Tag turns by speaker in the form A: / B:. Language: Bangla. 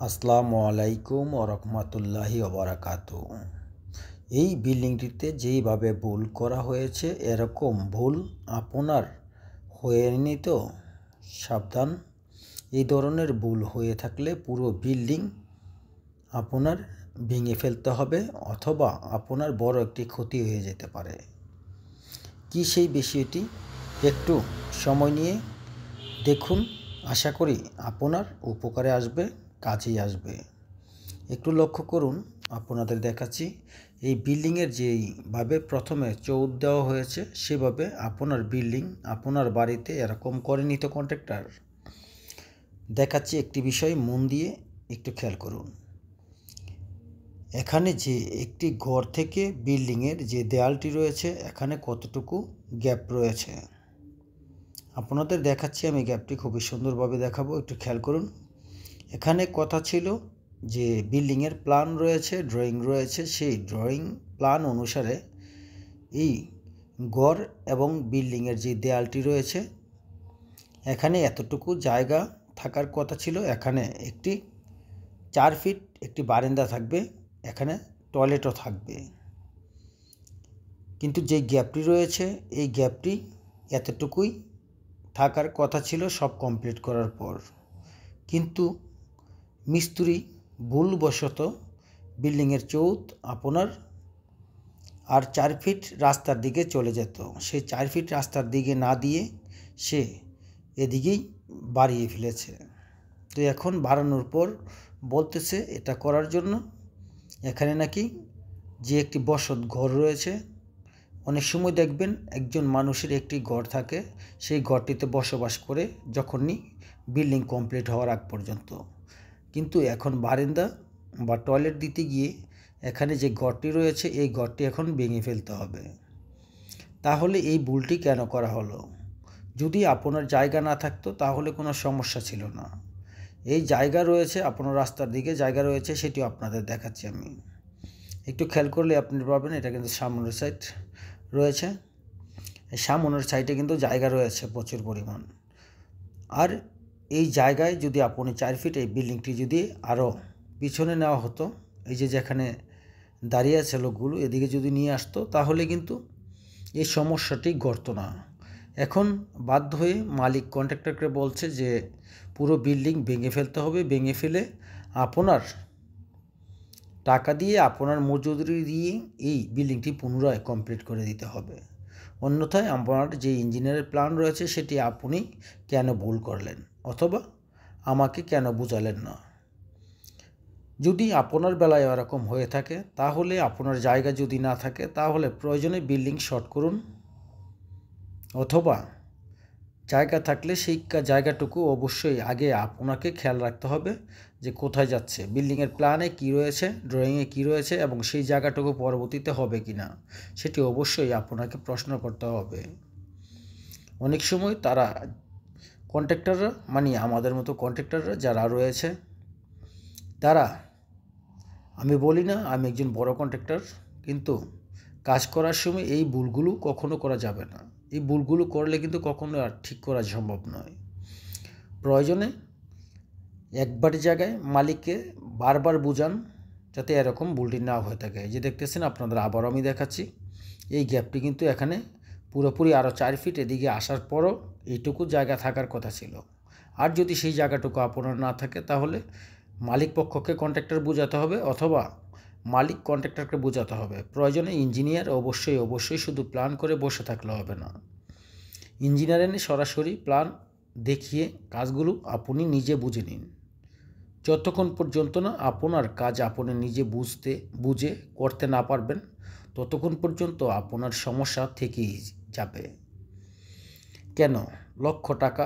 A: আসসালামু আলাইকুম ওয়া রাহমাতুল্লাহি ওয়া বারাকাতুহু। এই বিল্ডিংটিতে যেইভাবে ভুল করা হয়েছে এরকম ভুল আপনার হয়নি তো? সাবধান। এই ধরনের ভুল হয়ে থাকলে পুরো বিল্ডিং আপনার ভেঙে ফেলতে হবে অথবা আপনার বড় একটি ক্ষতি হয়ে যেতে পারে। কি সেই বিষয়টি একটু সময় নিয়ে দেখুন, আশা করি আপনার উপকারে আসবে, কাজেই আসবে। একটু লক্ষ্য করুন, আপনাদের দেখাচ্ছি। এই বিল্ডিংয়ের যেইভাবে প্রথমে চৌদ দেওয়া হয়েছে সেভাবে আপনার বিল্ডিং আপনার বাড়িতে এরকম করেনি তো কন্ট্রাক্টর? দেখাচ্ছি একটি বিষয়, মন দিয়ে একটু খেয়াল করুন। এখানে যে একটি ঘর থেকে বিল্ডিংয়ের যে দেয়ালটি রয়েছে এখানে কতটুকু গ্যাপ রয়েছে আপনাদের দেখাচ্ছি। আমি গ্যাপটি খুবই সুন্দরভাবে দেখাবো, একটু খেয়াল করুন। এখানে কথা ছিল যে বিল্ডিংয়ের প্ল্যান রয়েছে, ড্রয়িং রয়েছে, সেই ড্রয়িং প্ল্যান অনুসারে এই ঘর এবং বিল্ডিংয়ের যে দেয়ালটি রয়েছে এখানে এতটুকু জায়গা থাকার কথা ছিল। এখানে একটি 4 ফিট একটি বারান্দা থাকবে, এখানে টয়লেটও থাকবে। কিন্তু যে গ্যাপটি রয়েছে এই গ্যাপটি এতটুকুই থাকার কথা ছিল সব কমপ্লিট করার পর, কিন্তু মিস্ত্রি ভুলবশত বিল্ডিংয়ের চৌদ আপনার আর 4 ফিট রাস্তার দিকে চলে যেত। সেই 4 ফিট রাস্তার দিকে না দিয়ে সে এদিকেই বাড়িয়ে ফেলেছে। তো এখন বাড়ানোর পর বলতেছে এটা করার জন্য এখানে নাকি যে একটি বসত ঘর রয়েছে, অনেক সময় দেখবেন একজন মানুষের একটি ঘর থাকে, সেই ঘরটিতে বসবাস করে যখনই বিল্ডিং কমপ্লিট হওয়ার আগ পর্যন্ত। কিন্তু এখন বারান্দা বা টয়লেট দিতে গিয়ে এখানে যে ঘরটি রয়েছে এই ঘরটি এখন ভেঙে ফেলতে হবে। তাহলে এই ভুলটি কেন করা হলো? যদি আপনার জায়গা না থাকতো তাহলে কোনো সমস্যা ছিল না। এই জায়গা রয়েছে, আপনার রাস্তার দিকে জায়গা রয়েছে, সেটিও আপনাদের দেখাচ্ছি আমি। একটু খেয়াল করলে আপনি পাবেন এটা কিন্তু সামনের সাইড রয়েছে, সামনের সাইডে কিন্তু জায়গা রয়েছে প্রচুর পরিমাণ। আর এই জায়গায় যদি আপনি 4 ফিট এই বিল্ডিংটি যদি আরও পিছনে নেওয়া হতো, এই যে যেখানে দাঁড়িয়ে আছে লোকগুলো এদিকে যদি নিয়ে আসতো তাহলে কিন্তু এই সমস্যাটি ঘটতো না। এখন বাধ্য হয়ে মালিক কন্ট্রাক্টরকে বলছে যে পুরো বিল্ডিং ভেঙে ফেলতে হবে, ভেঙে ফেলে আপনার টাকা দিয়ে আপনার মজুরি দিয়ে এই বিল্ডিংটি পুনরায় কমপ্লিট করে দিতে হবে, অন্যথায় আপনার যে ইঞ্জিনিয়ারের প্ল্যান রয়েছে সেটি আপনি কেন ভুল করলেন অথবা আমাকে কেন বুঝালেন না। যদি আপনার বেলায় এরকম হয়ে থাকে তাহলে আপনার জায়গা যদি না থাকে তাহলে প্রয়োজনে বিল্ডিং শর্ট করুন, অথবা জায়গা থাকলে সেই জায়গাটুকু অবশ্যই আগে আপনাকে খেয়াল রাখতে হবে যে কোথায় যাচ্ছে, বিল্ডিংয়ের প্ল্যানে কী রয়েছে, ড্রয়িংয়ে কী রয়েছে এবং সেই জায়গাটুকু পরবর্তীতে হবে কি না সেটি অবশ্যই আপনাকে প্রশ্ন করতে হবে। অনেক সময় তারা কন্ট্রাক্টররা মানে আমাদের মতো কন্ট্রাক্টররা যারা রয়েছে তারা, আমি বলি না আমি একজন বড় কন্ট্রাক্টর, কিন্তু কাজ করার সময় এই ভুলগুলো কখনো করা যাবে না। এই ভুলগুলো করলে কিন্তু কখনো আর ঠিক করা সম্ভব নয়। প্রয়োজনে একবারের জায়গায় মালিককে বারবার বুঝান যাতে এরকম ভুলটি না হয়ে থাকে। এই যে দেখতেছেন আপনাদের আবারও আমি দেখাচ্ছি, এই গ্যাপটি কিন্তু এখানে পুরোপুরি আরও 4 ফিট এদিকে আসার পরও এইটুকু জায়গা থাকার কথা ছিল। আর যদি সেই জায়গাটুকু আপনার না থাকে তাহলে মালিক পক্ষকে কন্ট্রাক্টর বোঝাতে হবে অথবা মালিক কন্ট্রাক্টরকে বোঝাতে হবে। প্রয়োজনে ইঞ্জিনিয়ার অবশ্যই শুধু প্ল্যান করে বসে থাকলে হবে না। ইঞ্জিনিয়ার এনে সরাসরি প্ল্যান দেখিয়ে কাজগুলো আপনি নিজে বুঝে নিন। যতক্ষণ পর্যন্ত না আপনার কাজ আপনি নিজে বুঝে করতে না পারবেন ততক্ষণ পর্যন্ত আপনার সমস্যা থেকেই যাবে। কেন? লক্ষ টাকা